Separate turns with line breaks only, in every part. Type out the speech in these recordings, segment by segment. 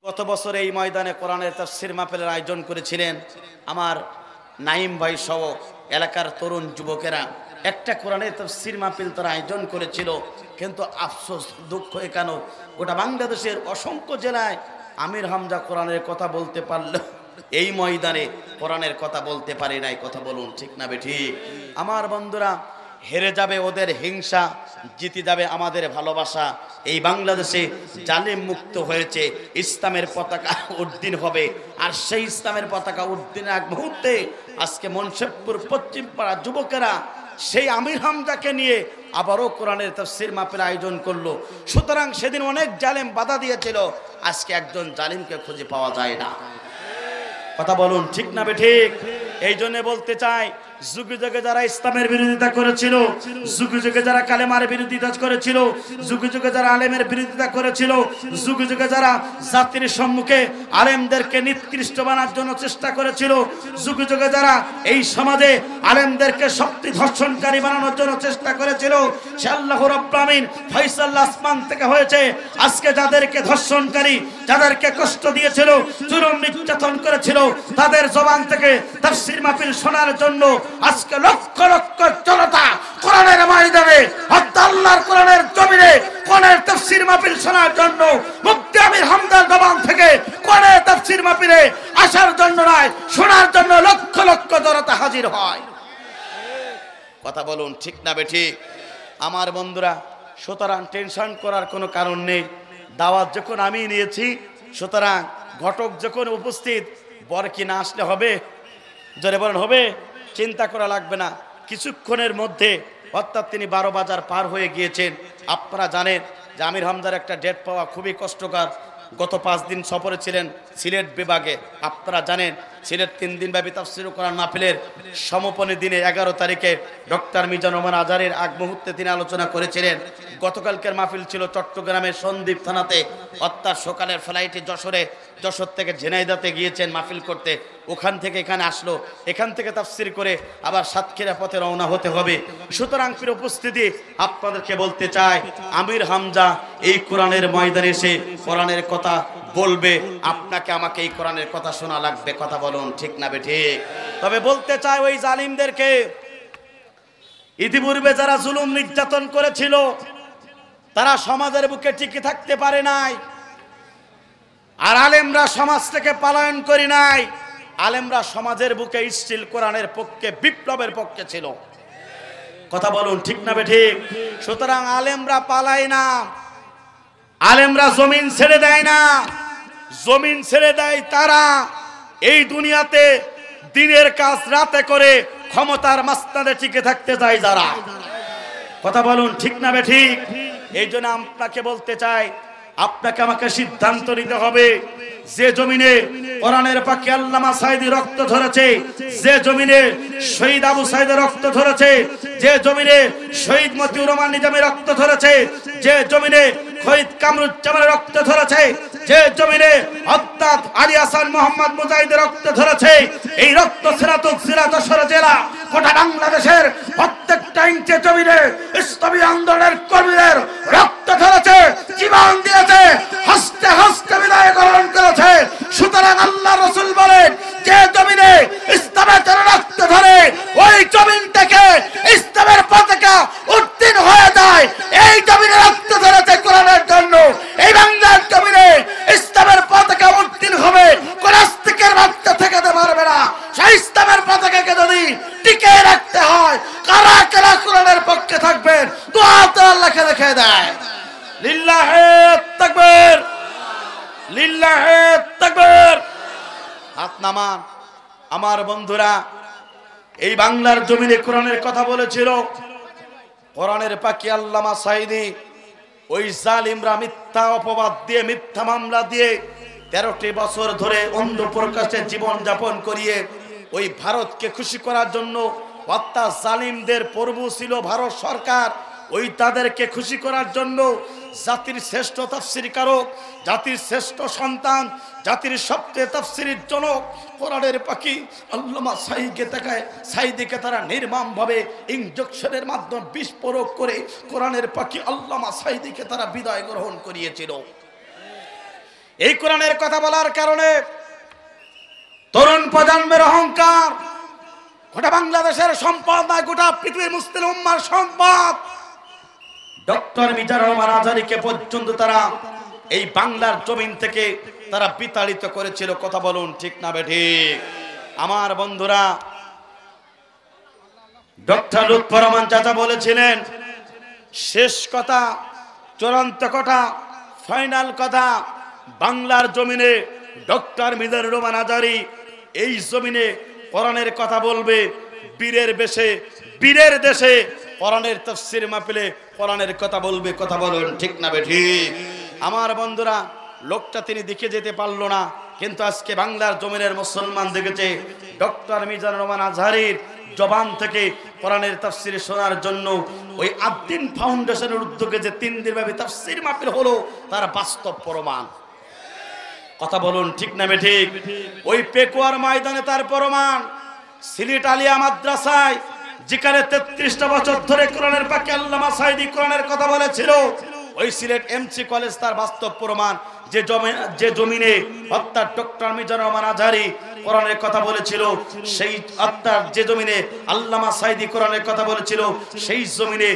গত বছর এই ময়দানে কোরআনের তাফসীর মাহফিলের আয়োজন করেছিলেন আমার নাইম ভাই সহ এলাকার তরুণ যুবকেরা। একটা কোরআনের তাফসীর মাহফিল তারা আয়োজন করেছিল, কিন্তু আফসোস দুঃখ কেন গোটা বাংলাদেশের অসংখ্য জেলায় আমির হামজা কোরআনের কথা বলতে পারল, এই ময়দানে কোরআনের কথা বলতে পারে নাই। কথা বলুন ঠিক না বেঠিক? আমার বন্ধুরা, হেরে যাবে ওদের হিংসা, জিতে যাবে আমাদের ভালোবাসা। এই বাংলাদেশে জালিম মুক্ত হয়েছে, ইসলামের পতাকা উড্ডীন হবে। আর সেই ইসলামের পতাকা উড্ডীনের এক মুহূর্তে আজকে মনসেবপুর পশ্চিম পাড়া যুবকেরা সেই আমির হামজাকে নিয়ে আবারও কোরআনের তাফসীর মাহফিল আয়োজন করলো। সুতরাং সেদিন অনেক জালিম বাধা দিয়েছিল, আজকে একজন জালিমকে খুঁজে পাওয়া যায় না। কথা বলুন ঠিক না বেঠিক? এই জন্য বলতে চাই, যুগে যুগে যারা ইসলামের বিরোধিতা করেছিল, যুগে যুগে যারা কালেমার বিরোধিতা করেছিল, যুগে যুগে যারা আলেমের বিরোধিতা করেছিল, যুগে যুগে যারা জাতির সম্মুখে আলেমদেরকে নিকৃষ্ট বানার জন্য চেষ্টা করেছিল, যুগে যুগে যারা এই সমাজে আলেমদেরকে শক্তি ধর্ষণকারী বানানোর জন্য চেষ্টা করেছিল, সে আল্লাহ রাব্বুল আমিন ফয়সালা আসমান থেকে হয়েছে। আজকে যাদেরকে ধর্ষণকারী, যাদেরকে কষ্ট দিয়েছিল, জুলুম নির্যাতন করেছিল, তাদের জবান থেকে তাফসীর মাহফিল শোনার জন্য আজকে লক্ষ লক্ষ জনতা কোরআনের ময়দানে, আল্লাহর কোরআনের জমিনে কোরআনের তাফসীর মাহফিল শোনার জন্য মুফতি আমির হামজার জবান থেকে কোরআনের তাফসীর মাহফিলে আসার জন্য নয়, শোনার জন্য লক্ষ লক্ষ জনতা হাজির হয়। কথা বলুন ঠিক না বেঠিক? আমার বন্ধুরা, সুতরাং টেনশন করার কোনো কারণ নেই। দাওয়াত যখন আমি নিয়েছি, সুতরাং ঘটক যখন উপস্থিত, বর কি না আসলে হবে? জোরে বলেন হবে? চিন্তা করা লাগবে না। কিছুক্ষণের মধ্যে, অর্থাৎ তিনি 12 বাজার পার হয়ে গিয়েছেন। আপনারা জানেন যে আমির হামজার একটা ডেট পাওয়া খুবই কষ্টকর। গত 5 দিন সফরে ছিলেন সিলেট বিভাগে। আপনারা জানেন সিলেট 3 দিন ব্যাপী তাফসীর কোরআন মাহফিলের সমাপনী দিনে 11 তারিখে ডক্টর মিজানুর রহমান আজহারের আগ মুহূর্তে তিনি আলোচনা করেছিলেন। গতকালকের মাহফিল ছিল চট্টগ্রামের সন্দ্বীপ থানাতে, অর্থাৎ সকালের ফ্লাইটে যশোর থেকে ঝিনাইদহে গিয়েছেন মাহফিল করতে, ওখান থেকে এখানে আসলো, এখান থেকে তাফসীর করে আবার সাতক্ষীরা পথে রওনা হতে হবে। সুতরাং প্রিয় উপস্থিতি, আপনাদেরকে বলতে চাই, আমির হামজা এই কোরআনের ময়দানে এসে কোরআনের কথা বলবে, আপনাকে আমাকে এই কোরআনের কথা শোনা লাগবে। কথা বলুন ঠিক না বেঠিক? তবে বলতে চাই, ওই জালিমদেরকে, ইতিপূর্বে যারা জুলুম নির্যাতন করেছিল, তারা সমাজের বুকে টিকে থাকতে পারে নাই। আর আলেমরা সমাজ থেকে পলায়ন করি নাই, আলেমরা সমাজের বুকে স্টিল কোরআনের পক্ষে, বিপ্লবের পক্ষে ছিল। কথা বলুন ঠিক না বেঠিক? সুতরাং আলেমরা পালায় না, আলেমরা জমিন ছেড়ে দেয় না। জমিন ছেড়ে দেয় তারা এই দুনিয়াতে দিনের কাজ রাতে করে ক্ষমতার মাস্তানে টিকে থাকতে যায় যারা। কথা বলুন ঠিক না বেঠিক? এই জন্য আপনাকে বলতে চাই, আপনাকে আমাকে সিদ্ধান্ত নিতে হবে। যে জমিনে কোরআনের পাখি আল্লামা সাঈদী রক্ত ধরেছে, যে জমিনে শহীদ আবু সাঈদের রক্ত ধরেছে, যে জমিনে শহীদ মতিউর রহমান নিজামীর রক্ত ধরেছে, যে জমিনে শহীদ কামরুজ্জামানের রক্ত ধরেছে, যে জমিনে অর্থাৎ আলী হাসান মোহাম্মদ মুজাহিদের রক্ত ধরেছে, এই রক্ত সিরাত যশোর জেলা গোটা বাংলাদেশের প্রত্যেকটা ইঞ্চি জমিনে ইসলামী আন্দোলনের কর্মীদের রক্ত ধরেছে, জীবন দিয়েছে, হস্তে হস্তে বিদায় গ্রহণ করেছে। সুতরাং আল্লাহ রাসূল বলেন, যে জমিনে ইসলামের জন্য রক্ত ধরে, ওই জমিন থেকে ইসলামের পতাকা উত্তীর্ণ হয়ে যায়। এই জমিনে রক্ত ধরেছে কোরআনের জন্য, এই বাংলার জমিনে ইসলামের পতাকা উত্তীর্ণ হবে, কোন আস্তিকের বাচ্চা ঠেকাতে পারবে না। সেই ইসলামের পতাকাকে যদি টিকে রাখতে হয়, কারা কারা কোরআনের পক্ষে থাকবেন, দোয়া তো আল্লাহকে রেখে দেয়। লিল্লাহি তাকবীর, লিল্লাহি তাকবীর। হাত নামান। আমার বন্ধুরা, এই বাংলার জমিনে কোরআনের কথা বলেছিল কোরআনের পাখি আল্লামা সাঈদী। ওই জালিমরা মিথ্যা অপবাদ দিয়ে, মিথ্যা মামলা দিয়ে 13টি বছর ধরে অন্ধ প্রকাশে জীবন যাপন করিয়ে ওই ভারতকে খুশি করার জন্য, অর্থাৎ জালিমদের প্রভু ছিল ভারত সরকার, ওই তাদেরকে খুশি করার জন্য জাতির শ্রেষ্ঠ তাফসীরকারক, জাতির শ্রেষ্ঠ সন্তান, জাতির সবচেয়ে তাফসীরের জনক কোরআনের পাখি আল্লামা সাঈদীকে তারা নির্মমভাবে ইনজেকশনের মাধ্যমে বিষ প্রয়োগ করে কোরআনের পাখি আল্লামা সাঈদীকে তারা বিদায় গ্রহণ করিয়েছিল। এই কোরআনের কথা বলার কারণে তরুণ প্রজন্মের অহংকার, গোটা বাংলাদেশের সম্পদ নয়, গোটা পৃথিবীর মুসলিম উম্মার সম্পদ। ডক্টর মিজানুর রহমান আজহারীকে পর্যন্ত তারা এই বাংলার জমিন থেকে তারা বিতাড়িত করেছিল। কথা বলুন ঠিক না বেঠিক? আমার বন্ধুরা, ডক্টর লুৎফর রহমান চাচা বলেছিলেন, শেষ কথা, চূড়ান্ত কথা, ফাইনাল কথা, বাংলার জমিনে ডক্টর মিজানুর রহমান আজহারী এই জমিনে কোরআনের কথা বলবে, বীরের বেশে, বীরের দেশে কোরআনের তাফসীর মাহফিলে কোরআনের কথা বলবে। কথা বলুন ঠিক না বেঠিক? আমার বন্ধুরা, লোকটা তিনি দেখে যেতে পারলো না, কিন্তু আজকে বাংলার জমিনের মুসলমান দেখেছে ডক্টর মিজানুর রহমান আজহারীর জবান থেকে কোরআনের তাফসীর শোনার জন্য ওই আদ্দিন ফাউন্ডেশনের উদ্যোগে যে 3 দিনব্যাপী তাফসীর মাহফিল হলো তার বাস্তব প্রমাণ। কথা বলুন ঠিক না বেঠিক? ওই পেকুয়ার ময়দানে তার প্রমাণ। সিলেট আলিয়া মাদ্রাসায় যেখানে 33টা বছর ধরে কোরআনের পাকে আল্লামা সাঈদী কোরআনের কথা বলেছিল, ওই সিলেট এমসি কলেজ তার বাস্তব প্রমাণ। যে জমিনে অর্থাৎ ডক্টর মিজানুর রহমান আজহারী কোরআনের কথা বলেছিল, সেই অর্থাৎ যে জমিনে আল্লামা সাঈদী কোরআনের কথা বলেছিল, সেই জমিনে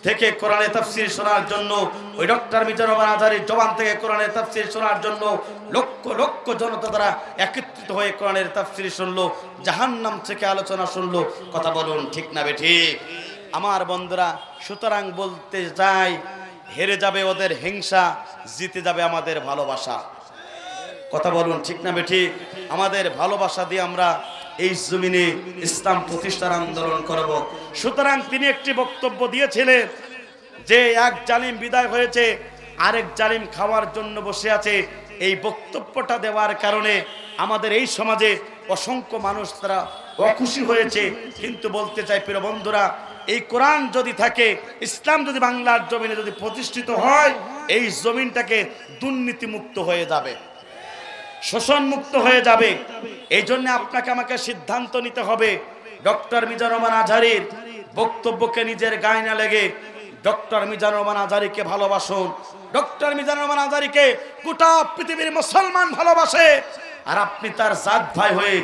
থেকে কোরআনের তাফসীর শোনার জন্য, ওই ডক্টর মিজানুর রহমান আজহারীর জবান থেকে কোরআনের তাফসীর শোনার জন্য লক্ষ লক্ষ জনতা দ্বারা একত্রিত হয়ে কোরআনের তাফসীর শুনলো, জাহান্নাম থেকে আলোচনা শুনলো। কথা বলুন ঠিক না বেঠিক? আমার বন্ধুরা, সুতরাং বলতে যাই, হেরে যাবে ওদের হিংসা, জিতে যাবে আমাদের ভালোবাসা। কথা বলুন ঠিক না বেঠিক? আমাদের ভালোবাসা দিয়ে আমরা এই জমিনে ইসলাম প্রতিষ্ঠার আন্দোলন করব। সুতরাং তিনি একটি বক্তব্য দিয়েছিলেন যে এক জালিম বিদায় হয়েছে, আরেক জালিম খাওয়ার জন্য বসে আছে। এই বক্তব্যটা দেওয়ার কারণে আমাদের এই সমাজে অসংখ্য মানুষ তারা অখুশি হয়েছে। কিন্তু বলতে চাই প্রিয় বন্ধুরা, এই কোরআন যদি থাকে, ইসলাম যদি বাংলার জমিনে যদি প্রতিষ্ঠিত হয়, এই জমিনটাকে দুর্নীতিমুক্ত হয়ে যাবে, শোষণ মুক্ত হয়ে যাবে। এই জন্য আপনাকে আমাকে সিদ্ধান্ত নিতে হবে, ডক্টর মিজানুর রহমান আজহারীর বক্তব্যকে নিজের গায়ে না লেগে ডক্টর মিজানুর রহমান আজহারীকে ভালোবাসুন। ডক্টর মিজানুর রহমান আজহারীকে গোটা পৃথিবীর মুসলমান ভালোবাসে। আর আপনি তার জাত ভাই হয়ে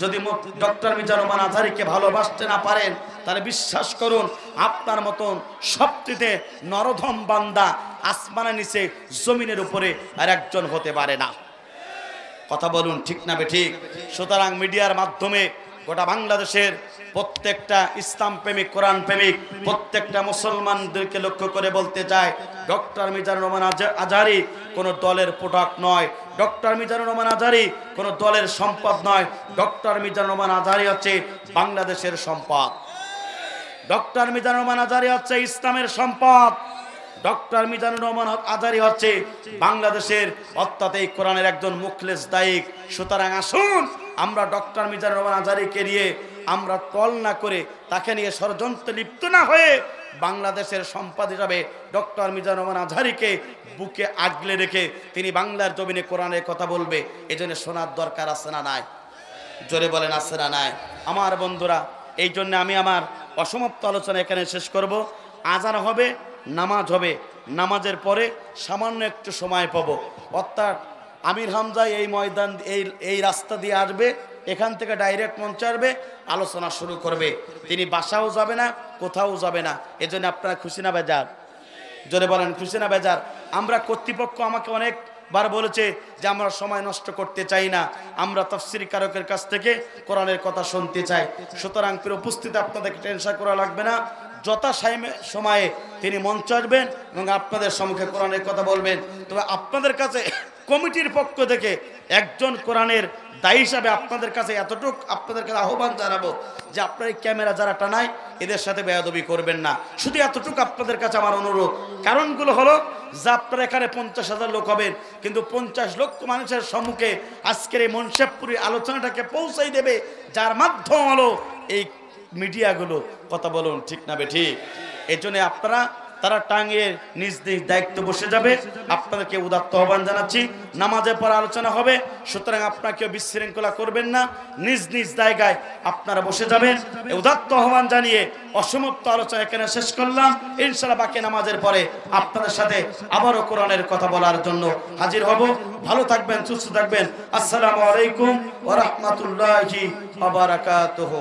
যদি ডক্টর মিজানুর রহমান আজহারীকে ভালোবাসতে না পারেন, তাহলে বিশ্বাস করুন আপনার মতন সবচেয়ে নরধম বান্দা আসমানের নিচে জমিনের উপরে আর একজন হতে পারে না। কথা বলুন ঠিক না বেঠিক? সুতরাং মিডিয়ার মাধ্যমে গোটা বাংলাদেশের প্রত্যেকটা ইসলাম প্রেমিক, কোরআন প্রেমিক, প্রত্যেকটা মুসলমানদেরকে লক্ষ্য করে বলতে চাই, ডক্টর মিজানুর রহমান আজহারী কোনো দলের প্রোডাক্ট নয়। ডক্টর মিজানুর রহমান আজহারী কোনো দলের সম্পদ নয়। ডক্টর মিজানুর রহমান আজহারী হচ্ছে বাংলাদেশের সম্পদ। ডক্টর মিজানুর রহমান আজহারী হচ্ছে ইসলামের সম্পদ। ডক্টর মিজানুর রহমান আজহারী হচ্ছে বাংলাদেশের অর্থাৎ এই কোরআনের একজন মুখলেস দায়িক। সুতরাং আসুন আমরা ডক্টর মিজানুর রহমান আজহারীকে নিয়ে আমরা টল না করে, তাকে নিয়ে ষড়যন্ত্রে লিপ্ত না হয়ে, বাংলাদেশের সম্পদ হিসাবে ডক্টর মিজানুর রহমান আজহারীকে বুকে আগলে রেখে তিনি বাংলার জমিনে কোরআনের কথা বলবে। এই জন্য শোনার দরকার আছে না নাই? জোরে বলেন আছে না নাই? আমার বন্ধুরা, এই জন্য আমি আমার অসমাপ্ত আলোচনা এখানে শেষ করব। আজান হবে, নামাজ হবে, নামাজের পরে সামান্য একটু সময় পাবো। অর্থাৎ আমির হামজা এই ময়দান এই রাস্তা দিয়ে আসবে, এখান থেকে ডাইরেক্ট মঞ্চে আসবে, আলোচনা শুরু করবে। তিনি বাসাও যাবে না, কোথাও যাবে না। এজন্য আপনারা খুশি না বেজার? জোরে বলেন খুশি না বেজার? আমরা কর্তৃপক্ষ আমাকে অনেকবার বলেছে যে আমরা সময় নষ্ট করতে চাই না, আমরা তাফসীর কারকের কাছ থেকে কোরআনের কথা শুনতে চাই। সুতরাং প্রিয় উপস্থিতি, আপনাদেরকে টেনশন করা লাগবে না। যথা সময়ে তিনি মঞ্চ আসবেন এবং আপনাদের সম্মুখে কোরআনের কথা বলবেন। তবে আপনাদের কাছে কমিটির পক্ষ থেকে একজন কোরআনের দায়ী হিসাবে আপনাদের কাছে এতটুকু আপনাদের কাছে আহ্বান জানাবো যে আপনার এই ক্যামেরা যারা টানায় এদের সাথে বেয়াদবি করবেন না। শুধু এতটুকু আপনাদের কাছে আমার অনুরোধ। কারণগুলো হলো যে আপনারা এখানে 50,000 লোক হবেন, কিন্তু 50 লক্ষ মানুষের সম্মুখে আজকের এই মনশেবপুরী আলোচনাটাকে পৌঁছাই দেবে যার মাধ্যম হলো এই মিডিয়াগুলো। কথা বলুন ঠিক না বেঠিক? এই জন্য আপনারা তারা টাঙিয়ে নিজ নিজ দায়িত্ব বসে যাবে। আপনাদেরকে উদাত্ত আহ্বান জানাচ্ছি, নামাজের পর আলোচনা হবে, সুতরাং আপনাকে বিশৃঙ্খলা করবেন না, নিজ নিজ জায়গায় আপনারা বসে যাবেন। উদাত্ত আহ্বান জানিয়ে অসমাপ্ত আলোচনা এখানে শেষ করলাম। ইনশাআল্লাহ বাকি নামাজের পরে আপনাদের সাথে আবারও কোরআনের কথা বলার জন্য হাজির হব। ভালো থাকবেন, সুস্থ থাকবেন। আসসালামু আলাইকুম ওয়া রাহমাতুল্লাহি ওয়া বারাকাতুহু।